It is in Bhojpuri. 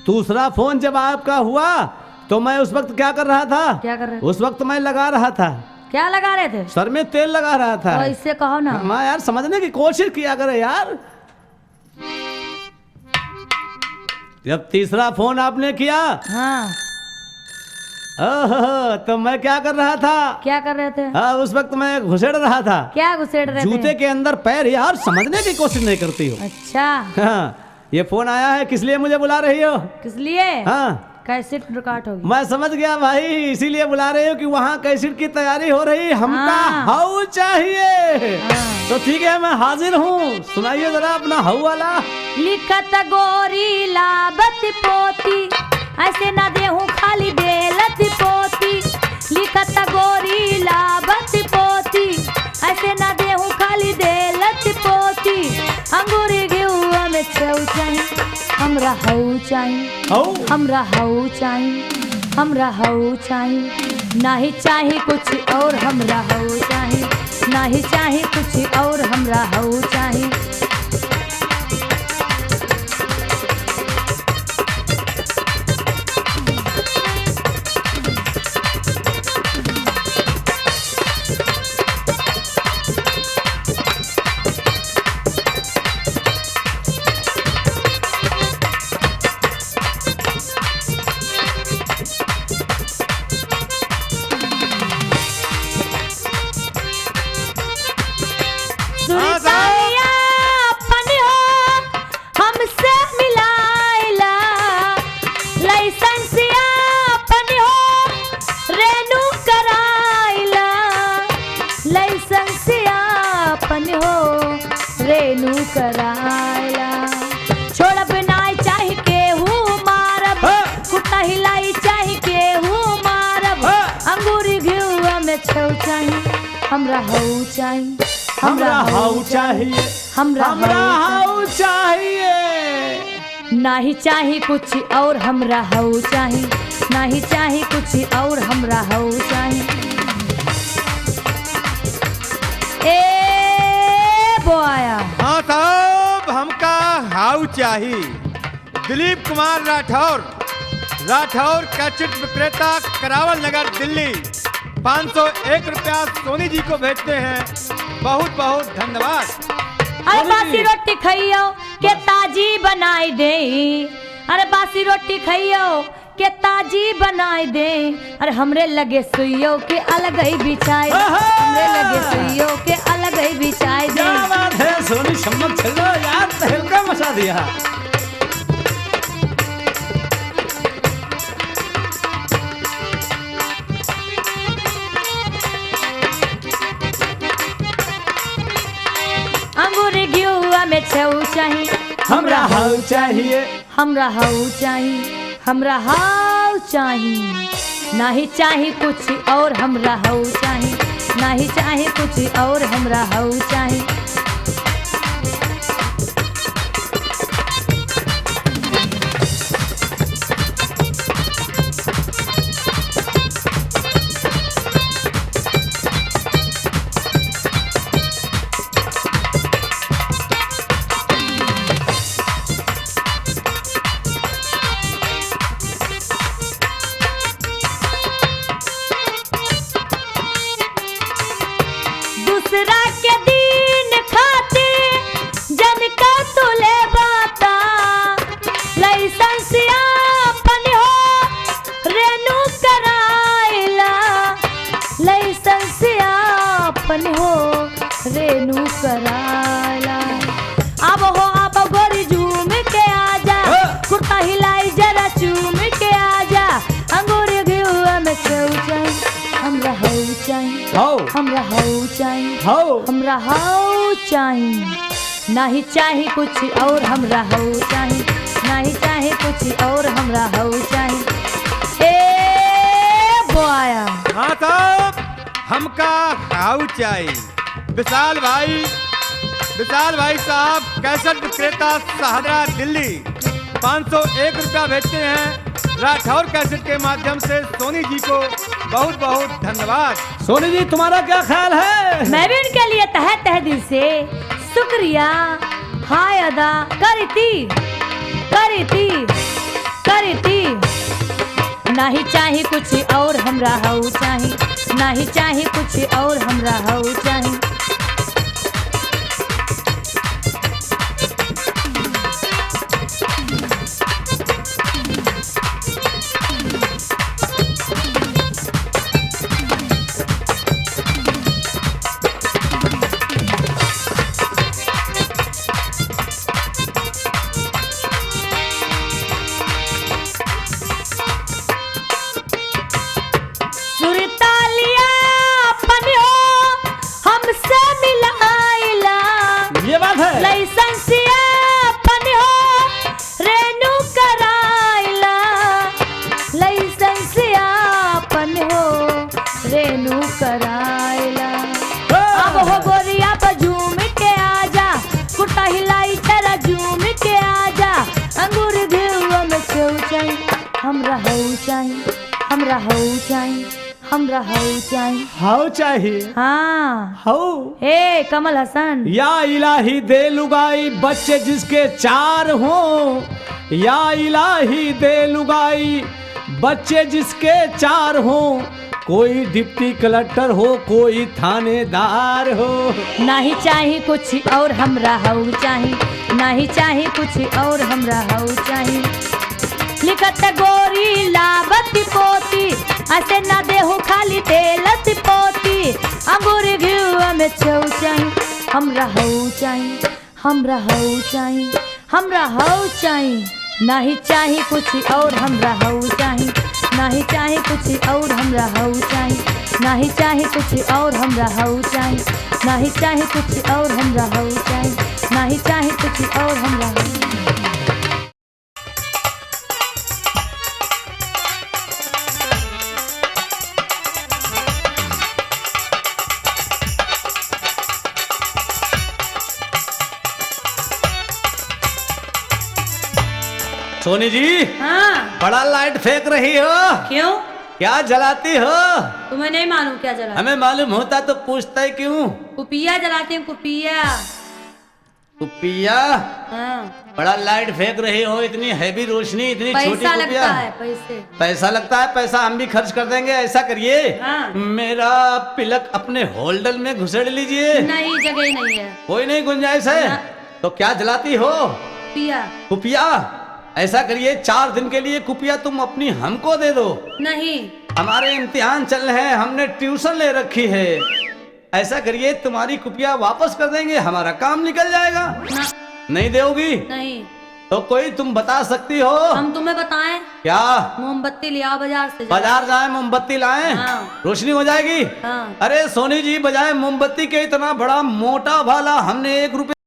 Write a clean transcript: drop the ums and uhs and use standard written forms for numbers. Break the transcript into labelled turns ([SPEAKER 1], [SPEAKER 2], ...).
[SPEAKER 1] दूसरा फोन जब आपका हुआ तो मैं उस वक्त क्या कर रहा था?
[SPEAKER 2] क्या कर रहे?
[SPEAKER 1] उस वक्त मैं लगा रहा था।
[SPEAKER 2] क्या लगा रहे थे?
[SPEAKER 1] सर में तेल लगा रहा था।
[SPEAKER 2] तो इससे कहो ना।
[SPEAKER 1] मैं यार समझने की कोशिश किया करे यार। जब तीसरा फोन आपने किया
[SPEAKER 2] हाँ
[SPEAKER 1] तो मैं क्या कर रहा था?
[SPEAKER 2] क्या कर रहे थे?
[SPEAKER 1] उस वक्त मैं घुसेड़ रहा था।
[SPEAKER 2] क्या घुसेड़ रहे थे?
[SPEAKER 1] जूते के अंदर पैर। यार समझने की कोशिश नहीं करती हो।
[SPEAKER 2] अच्छा
[SPEAKER 1] हाँ, ये फोन आया है, किस लिए मुझे बुला रही हो?
[SPEAKER 2] किस लिए?
[SPEAKER 1] हाँ
[SPEAKER 2] कैसेट रिकॉर्ड होगी।
[SPEAKER 1] मैं समझ गया भाई, इसीलिए बुला रहे हो कि वहाँ कैसेट की तैयारी हो रही। हमका
[SPEAKER 2] हाँ।
[SPEAKER 1] हाउ चाहिए।
[SPEAKER 2] हाँ।
[SPEAKER 1] तो ठीक है, मैं हाजिर हूँ। सुनाइए जरा अपना हाउ वाला।
[SPEAKER 2] लिखत गोरी लाबत पोती, ऐसे ना देहूं खाली बेलत पोती। लिखत गोरी लाबत पोती, ऐसे ना देहूं खाली बेलत पोती। अंगूरी घेउआ में छौ चाही, हमरा हाउ चाही।
[SPEAKER 1] हाउ
[SPEAKER 2] हमरा हाउ चाही, हमरा हाउ चाही। नाही चाही कुछ और हमरा हाउ चाही, नाही चाही कुछ और हमरा हाउ चाही। सुरतालिया अपन हो हमसे मिलाइला, लाइसेंसिया अपन हो रेनू कराइला। लाइसेंसिया अपन हो रेनू कराइला। छोड़ब नाई चाही केहू मारब, कुत्ता हिलाई चाही केहू मारब। अंगूरी घेउआ में छौ चाही, हमरा हाउ चाही।
[SPEAKER 1] हमरा हाउ चाहिए,
[SPEAKER 2] हमरा
[SPEAKER 1] हाउ चाहिए।
[SPEAKER 2] नाही चाही कुछ और हमरा हाउ चाही, नाही चाही कुछ और हमरा हाउ चाही। ए बोया।
[SPEAKER 3] हाँ साहब, हमका हाउ चाहिए। दिलीप कुमार राठौर, राठौर कैसेट विक्रेता, करावल नगर, दिल्ली। 501 रुपया सोनी जी को भेजते हैं। बहुत बहुत धन्यवाद।
[SPEAKER 2] अरे बासी रोटी खाइयो के ताजी बनाई दे। अरे बासी रोटी खाइयो के ताजी बनाई दे। अरे हमरे लगे सुइयो के अलग ही बिछाई, हमरे लगे सुइयो के अलग ही बिछाई दे।
[SPEAKER 1] क्या बात है सोनी, चम्मच चलो यार, तहलका मचा दिया।
[SPEAKER 2] अंगूरी घेउआ में छौ चाही,
[SPEAKER 1] हमरा हाउ चाहिए।
[SPEAKER 2] हमरा हाउ चाही, हमरा हाउ चाही। नाही चाही कुछ और हमरा हाउ चाही, नाही चाही कुछ और हमरा हाउ चाही। दूसरा के दिन खाते जन का तुले बाता। लाइसेंसिया अपन हो रेनू कराइला, लाइसेंसिया अपन हो रेनू कराइला। अब हो अब गोरी झूम के आजा, कुर्ता हिलाई जरा चूम के आजा। अंगूरी घेउआ में छौ चाही, हमरा हाउ चाही।
[SPEAKER 1] हाउ
[SPEAKER 2] हमरा हाउ चाही,
[SPEAKER 1] हाउ
[SPEAKER 2] हमरा हाउ चाही। नाही चाही कुछ और हमरा हाउ चाही, नाही चाही कुछ और हमरा हाउ चाही। ए बोया।
[SPEAKER 3] हाँ साहब, हमका हाउ चाहिए। विशाल भाई साहब, कैसेट विक्रेता, शाहदरा, दिल्ली। 501 रुपया भेजते हैं राठौर कैसेट के माध्यम से सोनी जी को। बहुत बहुत धन्यवाद।
[SPEAKER 1] सोनी जी, तुम्हारा क्या ख्याल है?
[SPEAKER 2] मैं भी उनके लिए तहे दिल से शुक्रिया हाय अदा करती करती नहीं चाही कुछ और हमरा हऊ चाही, नहीं चाही कुछ और हमरा हऊ चाही। सुरतालिया अपन हो हमसे मिलाइला,
[SPEAKER 1] ये बात है।
[SPEAKER 2] लाइसेंसिया अपन हो रेनू कराइला, लाइसेंसिया अपन हो रेनू कराइला। अब हो गोरिया पर झूम के आजा, कुटा हिलाई तेरा झूम के आजा। अंगूर घेउआ में सेव चाही, हमरा हऊ चाही, हमरा हऊ चाही, हमरा हऊ चाही।
[SPEAKER 1] हाउ चाहिए।
[SPEAKER 2] हाँ
[SPEAKER 1] हाउ।
[SPEAKER 2] हे कमल हसन,
[SPEAKER 1] या इलाही दे लुगाई बच्चे जिसके 4 हों, या इलाही दे लुगाई बच्चे जिसके 4 हों। कोई डिप्टी कलेक्टर हो, कोई थानेदार हो।
[SPEAKER 2] नहीं चाही कुछ और हमरा हऊ चाही, नहीं चाही कुछ और हमरा हऊ चाही। लिखत गोरी लाबती पोती, ऐसे ना देहू खाली तेलत पोती। अंगूर घिउआ में सेव चाही, हमरा हऊ चाही, हमरा हऊ चाही, हमरा हऊ चाही। नहीं चाही कुछ और हमरा हऊ चाही, नहीं चाही कुछ और हमरा हऊ चाही, नहीं चाही कुछ और हमरा हऊ चाही, नहीं चाही कुछ और हमरा हऊ चाही, नहीं चाही कुछ और हमरा हऊ।
[SPEAKER 1] सोनी जी,
[SPEAKER 2] हाँ
[SPEAKER 1] बड़ा लाइट फेंक रही हो,
[SPEAKER 2] क्यों?
[SPEAKER 1] क्या जलाती हो?
[SPEAKER 2] तुम्हें नहीं मालूम क्या जला?
[SPEAKER 1] हमें मालूम होता तो पूछता ही क्यों?
[SPEAKER 2] कुपिया जलाते हैं, कुपिया।
[SPEAKER 1] कुपिया?
[SPEAKER 2] हाँ।
[SPEAKER 1] बड़ा लाइट फेंक रही हो, इतनी हैवी रोशनी, इतनी छोटी
[SPEAKER 2] पैसा लगता
[SPEAKER 1] कुपिया।
[SPEAKER 2] है, पैसे।
[SPEAKER 1] पैसा लगता है, पैसा हम भी खर्च कर देंगे। ऐसा करिए,
[SPEAKER 2] हाँ।
[SPEAKER 1] मेरा पिलक अपने होल्डर में घुसेड़ लीजिए।
[SPEAKER 2] नहीं, जगह ही नहीं है।
[SPEAKER 1] कोई नहीं गुंजाइश है?
[SPEAKER 2] हाँ।
[SPEAKER 1] तो क्या जलाती हो?
[SPEAKER 2] कुपिया।
[SPEAKER 1] कुपिया? ऐसा करिए, 4 दिन के लिए कुपिया तुम अपनी हमको दे दो।
[SPEAKER 2] नहीं।
[SPEAKER 1] हमारे इम्तिहान चल रहे हैं, हमने ट्यूशन ले रखी है। ऐसा करिए, तुम्हारी कुपिया वापस कर देंगे, हमारा काम निकल जाएगा।
[SPEAKER 2] ना।
[SPEAKER 1] नहीं दोगी?
[SPEAKER 2] नहीं।
[SPEAKER 1] तो कोई तुम बता सकती हो?
[SPEAKER 2] हम तुम्हें बताएं?
[SPEAKER 1] क्या?
[SPEAKER 2] मोमबत्ती ले आओ बाजार से।
[SPEAKER 1] बाजार जाए मोमबत्ती लाएं?
[SPEAKER 2] हाँ।
[SPEAKER 1] रोशनी हो जाएगी।
[SPEAKER 2] हाँ।
[SPEAKER 1] अरे सोनी जी, बजाय मोमबत्ती के इतना बड़ा मोटा भाला हमने 1 रुपये